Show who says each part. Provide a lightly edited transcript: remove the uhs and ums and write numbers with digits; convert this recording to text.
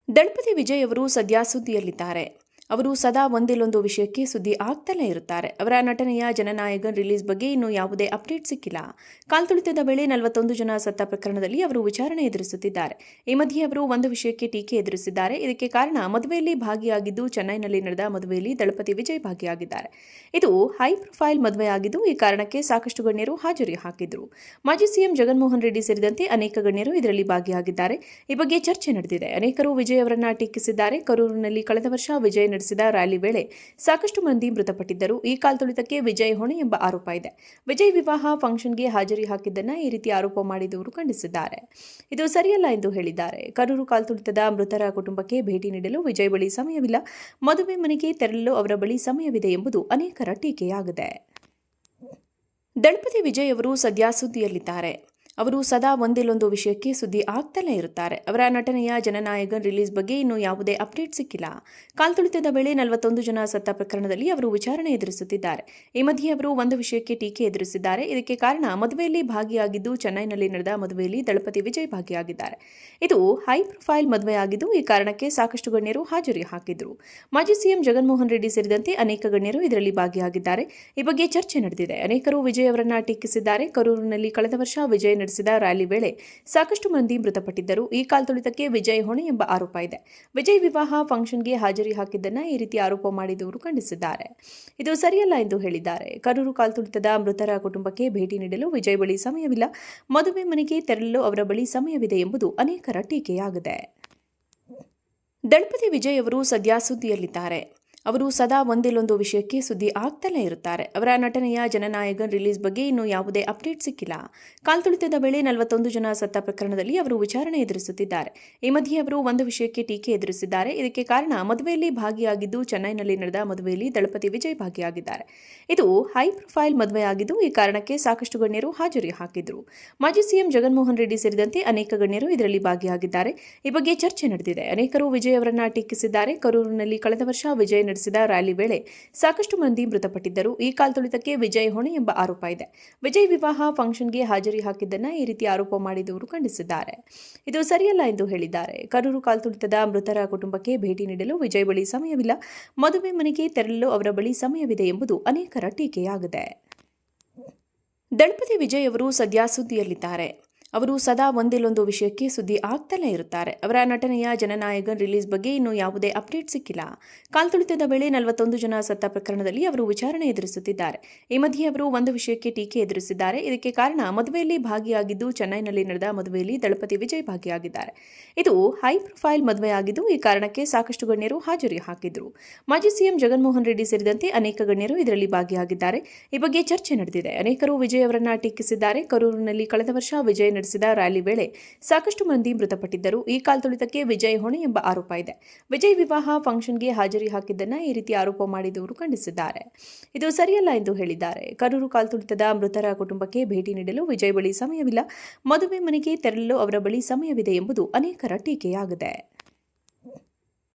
Speaker 1: ದಳಪತಿ ವಿಜಯ್ ಅವರು ಸದ್ಯ ಸುದ್ದಿಯಲ್ಲಿದ್ದಾರೆ. ಅವರು ಸದಾ ಒಂದಿಲ್ಲೊಂದು ವಿಷಯಕ್ಕೆ ಸುದ್ದಿ ಆಗ್ತಲೇ ಇರುತ್ತಾರೆ. ಅವರ ನಟನೆಯ ಜನನಾಯಕನ್ ರಿಲೀಸ್ ಬಗ್ಗೆ ಇನ್ನೂ ಯಾವುದೇ ಅಪ್ಡೇಟ್ ಸಿಕ್ಕಿಲ್ಲ. ಕಾಲ್ತುಳಿತದ ವೇಳೆ 41 ಜನ ಸತ್ತ ಪ್ರಕರಣದಲ್ಲಿ ಅವರು ವಿಚಾರಣೆ ಎದುರಿಸುತ್ತಿದ್ದಾರೆ. ಈ ಮಧ್ಯೆ ಅವರು ಒಂದು ವಿಷಯಕ್ಕೆ ಟೀಕೆ ಎದುರಿಸಿದ್ದಾರೆ. ಇದಕ್ಕೆ ಕಾರಣ ಮದುವೆಯಲ್ಲಿ ಭಾಗಿಯಾಗಿದ್ದು ಚೆನ್ನೈನಲ್ಲಿ ನಡೆದ ಮದುವೆಯಲ್ಲಿ ದಳಪತಿ ವಿಜಯ್ ಭಾಗಿಯಾಗಿದ್ದಾರೆ. ಇದು ಹೈ ಪ್ರೊಫೈಲ್ ಮದುವೆಯಾಗಿದ್ದು ಈ ಕಾರಣಕ್ಕೆ ಸಾಕಷ್ಟು ಗಣ್ಯರು ಹಾಜರಿ ಹಾಕಿದ್ರು. ಮಾಜಿ ಸಿಎಂ ಜಗನ್ಮೋಹನ್ ರೆಡ್ಡಿ ಸೇರಿದಂತೆ ಅನೇಕ ಗಣ್ಯರು ಇದರಲ್ಲಿ ಭಾಗಿಯಾಗಿದ್ದಾರೆ. ಈ ಬಗ್ಗೆ ಚರ್ಚೆ ನಡೆದಿದೆ. ಅನೇಕರು ವಿಜಯ್ ಅವರನ್ನ ಟೀಕಿಸಿದ್ದಾರೆ. ಕರೂರಿನಲ್ಲಿ ಕಳೆದ ವರ್ಷ ವಿಜಯ್ ನಡೆಸಿದ ರ್ಯಾಲಿ ವೇಳೆ ಸಾಕಷ್ಟು ಮಂದಿ ಮೃತಪಟ್ಟಿದ್ದರು. ಈ ಕಾಲ್ತುಳಿತಕ್ಕೆ ವಿಜಯ್ ಹೊಣೆ ಎಂಬ ಆರೋಪ ಇದೆ. ವಿಜಯ್ ವಿವಾಹ ಫಂಕ್ಷನ್ಗೆ ಹಾಜರಿ ಹಾಕಿದ್ದನ್ನ ಈ ರೀತಿ ಆರೋಪ ಮಾಡಿದವರು ಖಂಡಿಸಿದ್ದಾರೆ. ಇದು ಸರಿಯಲ್ಲ ಎಂದು ಹೇಳಿದ್ದಾರೆ. ಕರೂರು ಕಾಲ್ತುಳಿತದ ಮೃತರ ಕುಟುಂಬಕ್ಕೆ ಭೇಟಿ ನೀಡಲು ವಿಜಯ್ ಬಳಿ ಸಮಯವಿಲ್ಲ. ಮದುವೆ ಮನೆಗೆ ತೆರಳಲು ಅವರ ಬಳಿ ಸಮಯವಿದೆ ಎಂಬುದು ಅನೇಕರ ಟೀಕೆಯಾಗಿದೆ. ದಳಪತಿ ವಿಜಯ್ ಅವರು ಸದ್ಯ ಸುದ್ದಿಯಲ್ಲಿದ್ದಾರೆ. ಅವರು ಸದಾ ಒಂದಿಲ್ಲೊಂದು ವಿಷಯಕ್ಕೆ ಸುದ್ದಿ ಆಗ್ತಲೇ ಇರುತ್ತಾರೆ. ಅವರ ನಟನೆಯ ಜನನಾಯಕನ್ ರಿಲೀಸ್ ಬಗ್ಗೆ ಇನ್ನೂ ಯಾವುದೇ ಅಪ್ಡೇಟ್ ಸಿಕ್ಕಿಲ್ಲ. ಕಾಲ್ತುಳಿತದ ವೇಳೆ 41 ಜನ ಸತ್ತ ಪ್ರಕರಣದಲ್ಲಿ ಅವರು ವಿಚಾರಣೆ ಎದುರಿಸುತ್ತಿದ್ದಾರೆ. ಈ ಮಧ್ಯೆ ಅವರು ಒಂದು ವಿಷಯಕ್ಕೆ ಟೀಕೆ ಎದುರಿಸಿದ್ದಾರೆ. ಇದಕ್ಕೆ ಕಾರಣ ಮದುವೆಯಲ್ಲಿ ಭಾಗಿಯಾಗಿದ್ದು ಚೆನ್ನೈನಲ್ಲಿ ನಡೆದ ಮದುವೆಯಲ್ಲಿ ದಳಪತಿ ವಿಜಯ್ ಭಾಗಿಯಾಗಿದ್ದಾರೆ. ಇದು ಹೈ ಪ್ರೊಫೈಲ್ ಮದುವೆಯಾಗಿದ್ದು ಈ ಕಾರಣಕ್ಕೆ ಸಾಕಷ್ಟು ಗಣ್ಯರು ಹಾಜರಿ ಹಾಕಿದ್ರು. ಮಾಜಿ ಸಿಎಂ ಜಗನ್ಮೋಹನ್ ರೆಡ್ಡಿ ಸೇರಿದಂತೆ ಅನೇಕ ಗಣ್ಯರು ಇದರಲ್ಲಿ ಭಾಗಿಯಾಗಿದ್ದಾರೆ. ಈ ಬಗ್ಗೆ ಚರ್ಚೆ ನಡೆದಿದೆ. ಅನೇಕರು ವಿಜಯ್ ಅವರನ್ನ ಟೀಕಿಸಿದ್ದಾರೆ. ಕರೂರಿನಲ್ಲಿ ಕಳೆದ ವರ್ಷ ವಿಜಯ್ ನಡೆಸಿದ ರ್ಯಾಲಿ ವೇಳೆ ಸಾಕಷ್ಟು ಮಂದಿ ಮೃತಪಟ್ಟಿದ್ದರು. ಈ ಕಾಲ್ತುಳಿತಕ್ಕೆ ವಿಜಯ್ ಹೊಣೆ ಎಂಬ ಆರೋಪ ಇದೆ. ವಿಜಯ್ ವಿವಾಹ ಫಂಕ್ಷನ್ಗೆ ಹಾಜರಿ ಹಾಕಿದ್ದನ್ನ ಈ ರೀತಿ ಆರೋಪ ಮಾಡಿದವರು ಖಂಡಿಸಿದ್ದಾರೆ. ಇದು ಸರಿಯಲ್ಲ ಎಂದು ಹೇಳಿದ್ದಾರೆ. ಕರೂರು ಕಾಲ್ತುಳಿತದ ಮೃತರ ಕುಟುಂಬಕ್ಕೆ ಭೇಟಿ ನೀಡಲು ವಿಜಯ್ ಬಳಿ ಸಮಯವಿಲ್ಲ. ಮದುವೆ ಮನೆಗೆ ತೆರಳಲು ಅವರ ಬಳಿ ಸಮಯವಿದೆ ಎಂಬುದು ಅನೇಕರ ಟೀಕೆಯಾಗಿದೆ. ದಳಪತಿ ವಿಜಯ್ ಅವರು ಸದ್ಯ ಸುದ್ದಿಯಲ್ಲಿದ್ದಾರೆ. ಅವರು ಸದಾ ಒಂದಿಲ್ಲೊಂದು ವಿಷಯಕ್ಕೆ ಸುದ್ದಿ ಆಗ್ತಲೇ ಇರುತ್ತಾರೆ. ಅವರ ನಟನೆಯ ಜನನಾಯಕನ್ ರಿಲೀಸ್ ಬಗ್ಗೆ ಇನ್ನೂ ಯಾವುದೇ ಅಪ್ಡೇಟ್ ಸಿಕ್ಕಿಲ್ಲ. ಕಾಲ್ತುಳಿತದ ವೇಳೆ 41 ಜನ ಸತ್ತ ಪ್ರಕರಣದಲ್ಲಿ ಅವರು ವಿಚಾರಣೆ ಎದುರಿಸುತ್ತಿದ್ದಾರೆ. ಈ ಮಧ್ಯೆ ಅವರು ಒಂದು ವಿಷಯಕ್ಕೆ ಟೀಕೆ ಎದುರಿಸಿದ್ದಾರೆ. ಇದಕ್ಕೆ ಕಾರಣ ಮದುವೆಯಲ್ಲಿ ಭಾಗಿಯಾಗಿದ್ದು ಚೆನ್ನೈನಲ್ಲಿ ನಡೆದ ಮದುವೆಯಲ್ಲಿ ದಳಪತಿ ವಿಜಯ್ ಭಾಗಿಯಾಗಿದ್ದಾರೆ. ಇದು ಹೈ ಪ್ರೊಫೈಲ್ ಮದುವೆಯಾಗಿದ್ದು ಈ ಕಾರಣಕ್ಕೆ ಸಾಕಷ್ಟು ಗಣ್ಯರು ಹಾಜರಿ ಹಾಕಿದ್ರು. ಮಾಜಿ ಸಿಎಂ ಜಗನ್ಮೋಹನ್ ರೆಡ್ಡಿ ಸೇರಿದಂತೆ ಅನೇಕ ಗಣ್ಯರು ಇದರಲ್ಲಿ ಭಾಗಿಯಾಗಿದ್ದಾರೆ. ಈ ಬಗ್ಗೆ ಚರ್ಚೆ ನಡೆದಿದೆ. ಅನೇಕರು ವಿಜಯ್ ಅವರನ್ನ ಟೀಕಿಸಿದ್ದಾರೆ. ಕರೂರಿನಲ್ಲಿ ಕಳೆದ ವರ್ಷ ವಿಜಯ್ ನಡೆಸಿದ ರ್ಯಾಲಿ ವೇಳೆ ಸಾಕಷ್ಟು ಮಂದಿ ಮೃತಪಟ್ಟಿದ್ದರು. ಈ ಕಾಲ್ತುಳಿತಕ್ಕೆ ವಿಜಯ್ ಹೊಣೆ ಎಂಬ ಆರೋಪ ಇದೆ. ವಿಜಯ್ ವಿವಾಹ ಫಂಕ್ಷನ್ಗೆ ಹಾಜರಿ ಹಾಕಿದ್ದನ್ನ ಈ ರೀತಿ ಆರೋಪ ಮಾಡಿದವರು ಖಂಡಿಸಿದ್ದಾರೆ. ಇದು ಸರಿಯಲ್ಲ ಎಂದು ಹೇಳಿದ್ದಾರೆ. ಕರೂರು ಕಾಲ್ತುಳಿತದ ಮೃತರ ಕುಟುಂಬಕ್ಕೆ ಭೇಟಿ ನೀಡಲು ವಿಜಯ್ ಬಳಿ ಸಮಯವಿಲ್ಲ. ಮದುವೆ ಮನೆಗೆ ತೆರಳಲು ಅವರ ಬಳಿ ಸಮಯವಿದೆ ಎಂಬುದು ಅನೇಕರ ಟೀಕೆಯಾಗಿದೆ. ದಳಪತಿ ವಿಜಯ್ ಅವರು ಸದ್ಯ ಸುದ್ದಿಯಲ್ಲಿದ್ದಾರೆ. ಅವರು ಸದಾ ಒಂದಿಲ್ಲೊಂದು ವಿಷಯಕ್ಕೆ ಸುದ್ದಿ ಆಗ್ತಲೇ ಇರುತ್ತಾರೆ. ಅವರ ನಟನೆಯ ಜನನಾಯಕನ್ ರಿಲೀಸ್ ಬಗ್ಗೆ ಇನ್ನೂ ಯಾವುದೇ ಅಪ್ಡೇಟ್ ಸಿಕ್ಕಿಲ್ಲ. ಕಾಲ್ತುಳಿತದ ವೇಳೆ 41 ಜನ ಸತ್ತ ಪ್ರಕರಣದಲ್ಲಿ ಅವರು ವಿಚಾರಣೆ ಎದುರಿಸುತ್ತಿದ್ದಾರೆ. ಈ ಮಧ್ಯೆ ಅವರು ಒಂದು ವಿಷಯಕ್ಕೆ ಟೀಕೆ ಎದುರಿಸಿದ್ದಾರೆ. ಇದಕ್ಕೆ ಕಾರಣ ಮದುವೆಯಲ್ಲಿ ಭಾಗಿಯಾಗಿದ್ದು ಚೆನ್ನೈನಲ್ಲಿ ನಡೆದ ಮದುವೆಯಲ್ಲಿ ದಳಪತಿ ವಿಜಯ್ ಭಾಗಿಯಾಗಿದ್ದಾರೆ. ಇದು ಹೈ ಪ್ರೊಫೈಲ್ ಮದುವೆಯಾಗಿದ್ದು ಈ ಕಾರಣಕ್ಕೆ ಸಾಕಷ್ಟು ಗಣ್ಯರು ಹಾಜರಿ ಹಾಕಿದ್ರು. ಮಾಜಿ ಸಿಎಂ ಜಗನ್ಮೋಹನ್ ರೆಡ್ಡಿ ಸೇರಿದಂತೆ ಅನೇಕ ಗಣ್ಯರು ಇದರಲ್ಲಿ ಭಾಗಿಯಾಗಿದ್ದಾರೆ. ಈ ಬಗ್ಗೆ ಚರ್ಚೆ ನಡೆದಿದೆ. ಅನೇಕರು ವಿಜಯ್ ಅವರನ್ನ ಟೀಕಿಸಿದ್ದಾರೆ. ಕರೂರಿನಲ್ಲಿ ಕಳೆದ ವರ್ಷ ವಿಜಯ್ ನಡೆಸಿದ ರ್ಯಾಲಿ ವೇಳೆ ಸಾಕಷ್ಟು ಮಂದಿ ಮೃತಪಟ್ಟಿದ್ದರು. ಈ ಕಾಲ್ತುಳಿತಕ್ಕೆ ವಿಜಯ್ ಹೊಣೆ ಎಂಬ ಆರೋಪ ಇದೆ. ವಿಜಯ್ ವಿವಾಹ ಫಂಕ್ಷನ್ಗೆ ಹಾಜರಿ ಹಾಕಿದ್ದನ್ನ ಈ ರೀತಿ ಆರೋಪ ಮಾಡಿದವರು ಖಂಡಿಸಿದ್ದಾರೆ. ಇದು ಸರಿಯಲ್ಲ ಎಂದು ಹೇಳಿದ್ದಾರೆ. ಕರೂರು ಕಾಲ್ತುಳಿತದ ಮೃತರ ಕುಟುಂಬಕ್ಕೆ ಭೇಟಿ ನೀಡಲು ವಿಜಯ್ ಬಳಿ ಸಮಯವಿಲ್ಲ. ಮದುವೆ ಮನೆಗೆ ತೆರಳಲು ಅವರ ಬಳಿ ಸಮಯವಿದೆ ಎಂಬುದು ಅನೇಕರ ಟೀಕೆಯಾಗಿದೆ.